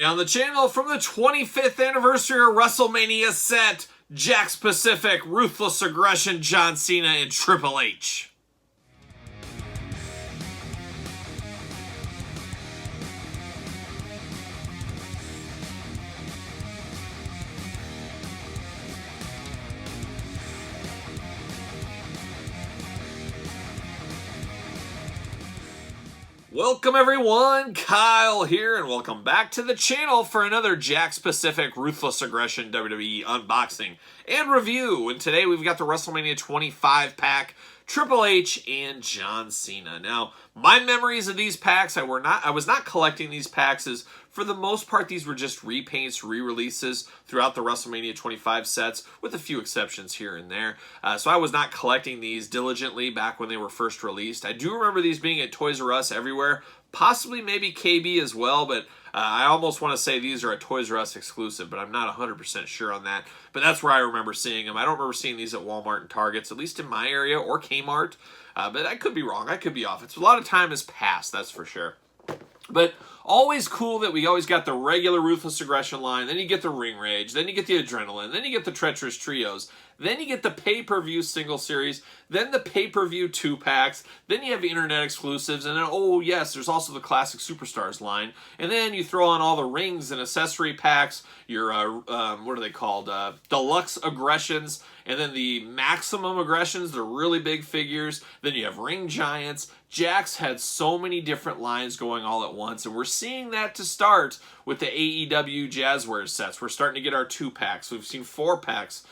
On the channel from the 25th anniversary of WrestleMania set, Jakks Pacific, Ruthless Aggression, John Cena, and Triple H. Welcome everyone, Kyle here, and welcome back to the channel for another Jakks Pacific Ruthless Aggression WWE unboxing and review. And today we've got the WrestleMania 25 pack, Triple H and John Cena. Now, my memories of these packs, I was not collecting these packs, as for the most part these were just repaints, re-releases throughout the WrestleMania 25 sets, with a few exceptions here and there. So I was not collecting these diligently back when they were first released. I do remember these being at Toys R Us everywhere, possibly maybe KB as well, but I almost want to say these are a Toys R Us exclusive, but I'm not 100% sure on that. But that's where I remember seeing them. I don't remember seeing these at Walmart and Targets, at least in my area, or Kmart. But I could be wrong. I could be off. It's a lot of time has passed, that's for sure. But always cool that we always got the regular Ruthless Aggression line, then you get the Ring Rage, then you get the Adrenaline, then you get the Treacherous Trios, then you get the pay-per-view single series, then the pay-per-view 2-packs, then you have internet exclusives, and then, oh yes, there's also the Classic Superstars line, and then you throw on all the rings and accessory packs, your, what are they called, Deluxe Aggressions, and then the Maximum Aggressions, the really big figures, then you have Ring Giants. Jakks had so many different lines going all at once, and we're seeing that to start with the AEW Jazzwares sets. We're starting to get our 2-packs. We've seen 4-packs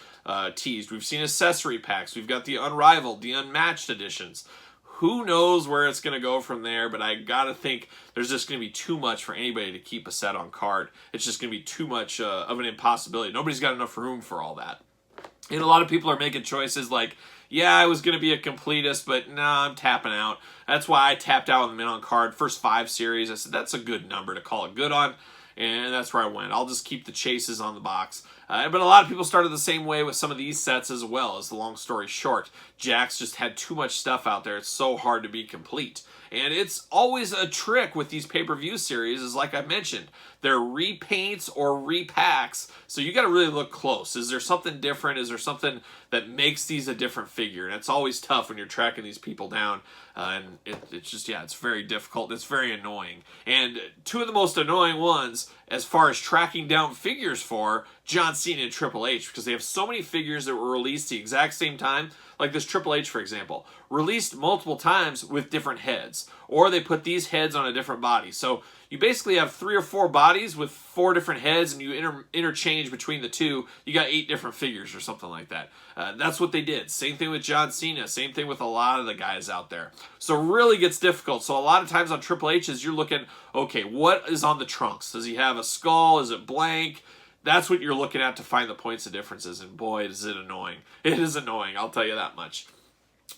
teased. We've seen accessory packs. We've got the Unrivaled, the Unmatched editions. Who knows where it's going to go from there, but I got to think there's just going to be too much for anybody to keep a set on card. It's just going to be too much of an impossibility. Nobody's got enough room for all that. And a lot of people are making choices like, yeah, I was going to be a completist, but no, I'm tapping out. That's why I tapped out on the Mint on Card. First 5 series, I said, that's a good number to call it good on. And that's where I went. I'll just keep the chases on the box. But a lot of people started the same way with some of these sets as well, as the long story short. Jakks just had too much stuff out there. It's so hard to be complete. And it's always a trick with these pay-per-view series, is like I mentioned, they're repaints or repacks, so you got to really look close. Is there something different? Is there something that makes these a different figure? And it's always tough when you're tracking these people down, and it's just, yeah, it's very difficult. It's very annoying. And two of the most annoying ones, as far as tracking down figures for, John Cena and Triple H, because they have so many figures that were released the exact same time. Like this Triple H, for example, released multiple times with different heads. Or they put these heads on a different body. So you basically have 3 or 4 bodies with 4 different heads, and you interchange between the two. You got 8 different figures or something like that. That's what they did. Same thing with John Cena. Same thing with a lot of the guys out there. So it really gets difficult. So a lot of times on Triple H's, you're looking, okay, what is on the trunks? Does he have a skull? Is it blank? That's what you're looking at to find the points of differences, and boy, is it annoying. It is annoying, I'll tell you that much.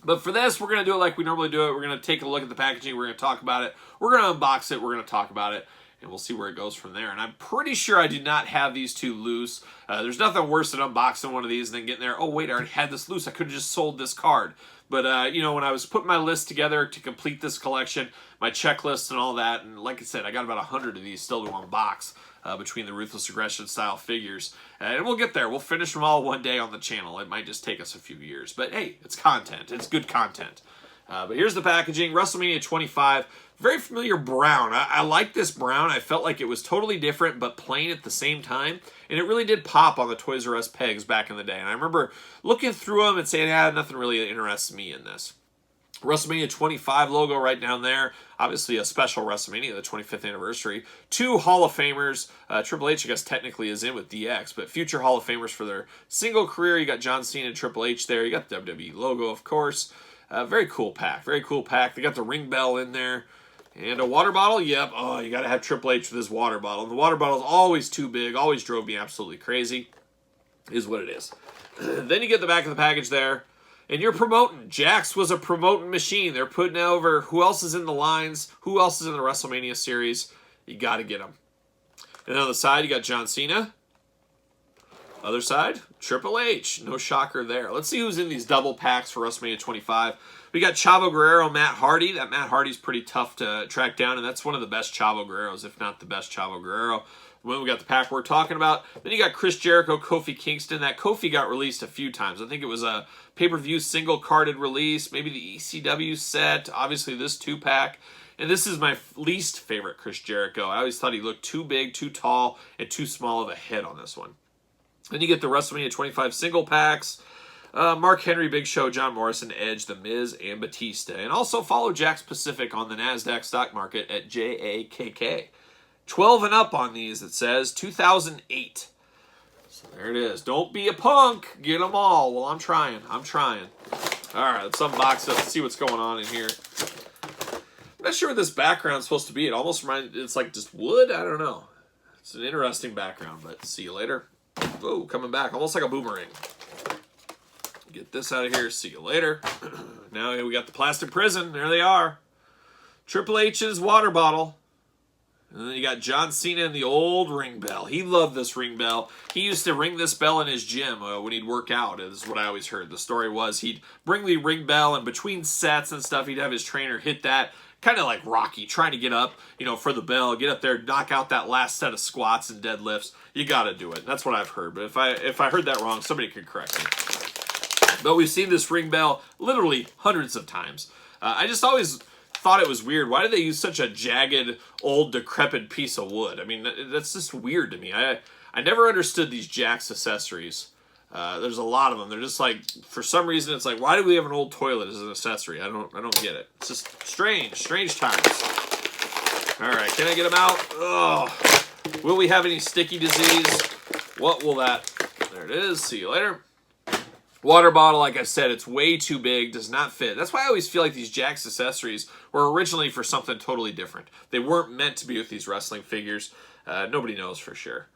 But for this, we're going to do it like we normally do it. We're going to take a look at the packaging, we're going to talk about it, we're going to unbox it, we're going to talk about it, and we'll see where it goes from there. And I'm pretty sure I did not have these two loose. There's nothing worse than unboxing one of these and then getting there, oh wait, I already had this loose, I could have just sold this card. But, you know, when I was putting my list together to complete this collection, my checklist and all that, and like I said, I got about 100 of these still to unbox between the Ruthless Aggression style figures. And we'll get there. We'll finish them all one day on the channel. It might just take us a few years. But hey, it's content. It's good content. But here's the packaging. WrestleMania 25. Very familiar brown. I like this brown. I felt like it was totally different but plain at the same time. And it really did pop on the Toys R Us pegs back in the day. And I remember looking through them and saying, yeah, nothing really interests me in this. WrestleMania 25 logo right down there. Obviously a special WrestleMania, the 25th anniversary. 2 Hall of Famers. Triple H, I guess, technically is in with DX, but future Hall of Famers for their single career. You got John Cena and Triple H there. You got the WWE logo, of course. Very cool pack. Very cool pack. They got the ring bell in there. And a water bottle? Yep. Oh, you got to have Triple H with his water bottle. And the water bottle is always too big. Always drove me absolutely crazy. Is what it is. Then you get the back of the package there. And you're promoting. Jakks was a promoting machine. They're putting over who else is in the lines, who else is in the WrestleMania series. You got to get them. And on the side, you got John Cena. Other side, Triple H. No shocker there. Let's see who's in these double packs for WrestleMania 25. We got Chavo Guerrero, Matt Hardy. That Matt Hardy's pretty tough to track down, and that's one of the best Chavo Guerreros, if not the best Chavo Guerrero. When we got the pack we're talking about. Then you got Chris Jericho, Kofi Kingston. That Kofi got released a few times. I think it was a pay-per-view single-carded release, maybe the ECW set, obviously this 2-pack. And this is my least favorite Chris Jericho. I always thought he looked too big, too tall, and too small of a head on this one. Then you get the WrestleMania 25 single packs. Mark Henry, Big Show, John Morrison, Edge, The Miz, and Batista. And also follow Jakks Pacific on the NASDAQ stock market at JAKK. 12 and up on these, it says. 2008. So there it is. Don't be a punk. Get them all. Well, I'm trying. All right, let's unbox it. Let's see what's going on in here. I'm not sure what this background's supposed to be. It almost reminds, it's like just wood. I don't know. It's an interesting background, but see you later. Oh, coming back. Almost like a boomerang. Get this out of here. See you later. Now we got the plastic prison. There they are. Triple H's water bottle. And then you got John Cena and the old ring bell. He loved this ring bell. He used to ring this bell in his gym when he'd work out. This is what I always heard. The story was he'd bring the ring bell, and between sets and stuff, he'd have his trainer hit that, kind of like Rocky, trying to get up, for the bell, get up there, knock out that last set of squats and deadlifts. You got to do it. That's what I've heard. But if I heard that wrong, somebody could correct me. But we've seen this ring bell literally hundreds of times. I just always thought it was weird. Why did they use such a jagged, old, decrepit piece of wood? I mean, that's just weird to me. I never understood these Jakks accessories. There's a lot of them. They're just like, for some reason, it's like, why do we have an old toilet as an accessory? I don't get it. It's just strange times. All right, can I get them out? Oh, will we have any sticky disease? What will that? There it is. See you later. Water bottle, like I said, it's way too big, does not fit. That's why I always feel like these Jakks accessories were originally for something totally different. They weren't meant to be with these wrestling figures. Nobody knows for sure.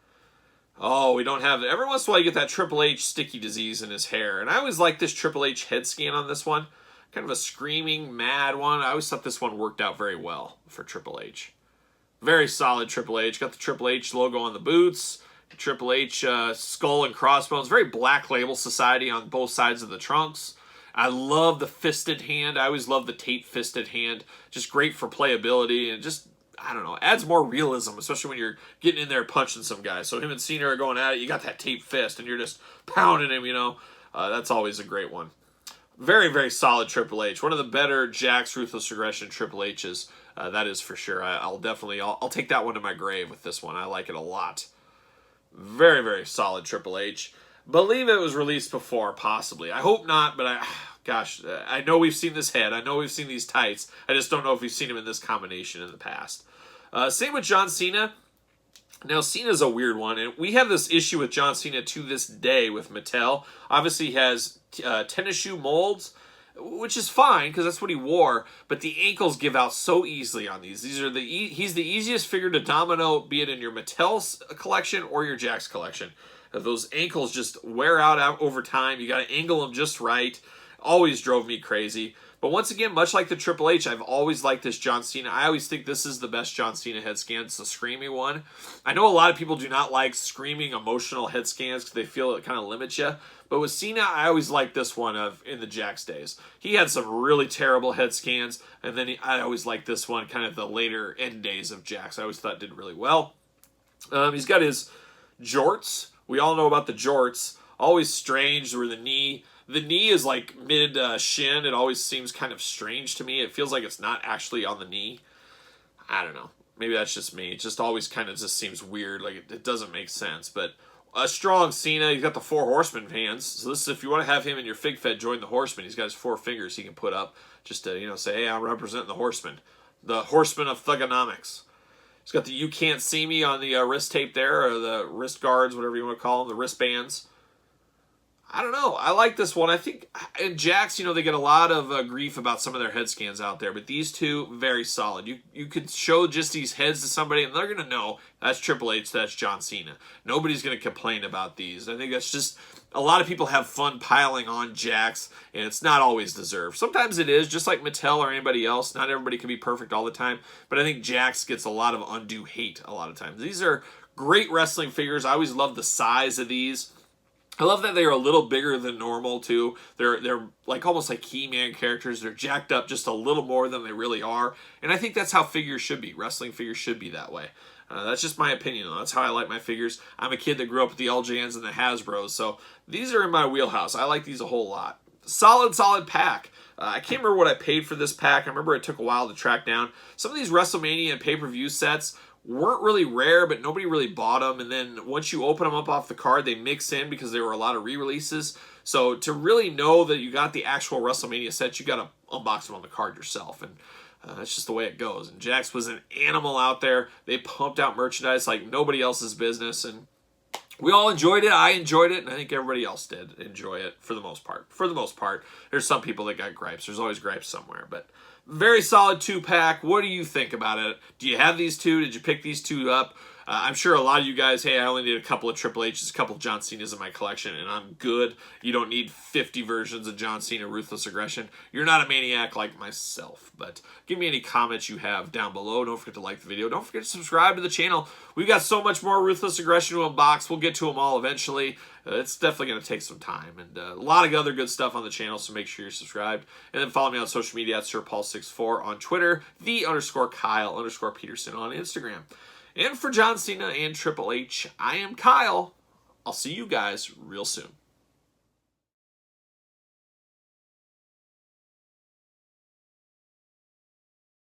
Oh, we don't have it. Every once in a while you get that Triple H sticky disease in his hair. And I always like this Triple H head scan on this one. Kind of a screaming, mad one. I always thought this one worked out very well for Triple H. Very solid Triple H. Got the Triple H logo on the boots. Triple H skull and crossbones. Very Black Label Society on both sides of the trunks. I love the fisted hand. I always love the tape fisted hand. Just great for playability and just, I don't know, adds more realism, especially when you're getting in there punching some guys. So him and Cena are going at it. You got that tape fist and you're just pounding him, That's always a great one. Very, very solid Triple H. One of the better Jakks Ruthless Aggression Triple H's. That is for sure. I'll take that one to my grave with this one. I like it a lot. Very, very solid Triple H. Believe it was released before, possibly. I hope not, but I know we've seen this head. I know we've seen these tights. I just don't know if we've seen him in this combination in the past. Same with John Cena. Now, Cena's a weird one, and we have this issue with John Cena to this day with Mattel. Obviously, he has tennis shoe molds, which is fine because that's what he wore, but the ankles give out so easily on these. He's the easiest figure to domino, be it in your Mattel collection or your Jakks collection. Those ankles just wear out over time. You got to angle them just right. Always drove me crazy. But once again, much like the Triple H, I've always liked this John Cena. I always think this is the best John Cena head scan. It's the screamy one. I know a lot of people do not like screaming emotional head scans because they feel it kind of limits you. But with Cena, I always liked this one in the Jakks days. He had some really terrible head scans, and then I always liked this one, kind of the later end days of Jakks. I always thought it did really well. He's got his jorts. We all know about the jorts. Always strange, where the knee is like mid shin. It always seems kind of strange to me. It feels like it's not actually on the knee. I don't know. Maybe that's just me. It just always kind of just seems weird. Like it doesn't make sense. But a strong Cena. He's got the 4 horseman hands. So this is, if you want to have him in your fig fed, join the horseman. He's got his 4 fingers he can put up just to, say, hey, I'm representing the horseman. The horseman of thugonomics. He's got the you can't see me on the wrist tape there, or the wrist guards, whatever you want to call them, the wristbands. I don't know. I like this one. I think in Jakks, they get a lot of grief about some of their head scans out there, but these two, very solid. You could show just these heads to somebody, and they're going to know that's Triple H, that's John Cena. Nobody's going to complain about these. I think that's just, a lot of people have fun piling on Jakks, and it's not always deserved. Sometimes it is, just like Mattel or anybody else. Not everybody can be perfect all the time, but I think Jakks gets a lot of undue hate a lot of times. These are great wrestling figures. I always love the size of these. I love that they are a little bigger than normal too. They're like almost like He-Man characters. They're jacked up just a little more than they really are, and I think that's how figures should be. Wrestling figures should be that way. That's just my opinion, though. That's how I like my figures. I'm a kid that grew up with the LJNs and the Hasbros, so these are in my wheelhouse. I like these a whole lot. Solid pack. I can't remember what I paid for this pack. I remember it took a while to track down. Some of these WrestleMania and pay-per-view sets weren't really rare, but nobody really bought them. And then once you open them up off the card, they mix in because there were a lot of re-releases. So to really know that you got the actual WrestleMania sets, you got to unbox them on the card yourself. And that's just the way it goes. And Jakks was an animal out there. They pumped out merchandise like nobody else's business. And we all enjoyed it. I enjoyed it, and I think everybody else did enjoy it for the most part. For the most part, there's some people that got gripes. There's always gripes somewhere, but very solid 2-pack. What do you think about it? Do you have these two? Did you pick these two up? I'm sure a lot of you guys, hey, I only need a couple of Triple H's, a couple of John Cena's in my collection, and I'm good. You don't need 50 versions of John Cena Ruthless Aggression. You're not a maniac like myself, but give me any comments you have down below. Don't forget to like the video. Don't forget to subscribe to the channel. We've got so much more Ruthless Aggression to unbox. We'll get to them all eventually. It's definitely going to take some time, and a lot of other good stuff on the channel, so make sure you're subscribed. And then follow me on social media at SirPaul64 on Twitter, _Kyle_Peterson on Instagram. And for John Cena and Triple H, I am Kyle. I'll see you guys real soon.